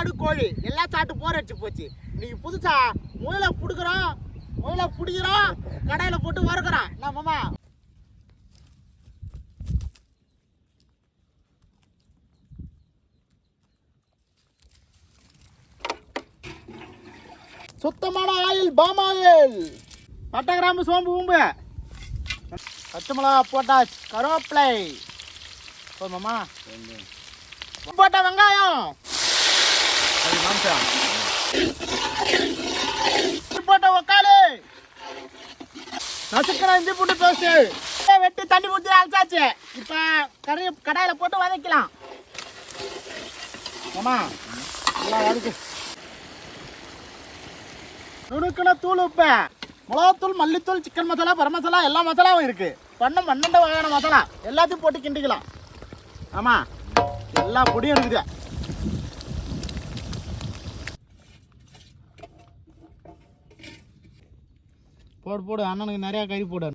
ஆடு கோழி எல்லாம் சாப்பிட்டு போர் அடிச்சு போச்சு. நீங்க புதுசா முயலை பிடிக்கிறோம் கடையில போட்டு வறுக்கிறோம். என்ன மாமா? சுத்தமான ஆயில், பாம் ஆயில், பட்டை கிராம்பு, சோம்பு, ஊம்பு, பச்சை மிளகா போட்டாச்சு, கருவேப்பிலை போதுமாமா, போட்ட வெங்காயம், போட்ட தக்காளி, நசுக்கிற இஞ்சி பூண்டு பேஸ்ட் வெட்டி தண்ணி ஊற்றி அரைச்சாச்சு. இப்போ கடாயில் போட்டு வதக்கலாம். மாமா எல்லாம் வதக்கு. நுணுக்கின தூள், உப்பு, மிளகாத்தூள், மல்லித்தூள், சிக்கன் மசாலா, கரம் மசாலா, எல்லா மசாலாவும் இருக்கு. 12 வகையான மசாலா எல்லாத்தையும் போட்டு கிண்டிக்கலாம். ஆமா, எல்லா பொடியும் இருக்குது. போடு அண்ணனுக்கு நிறைய கறி போடு.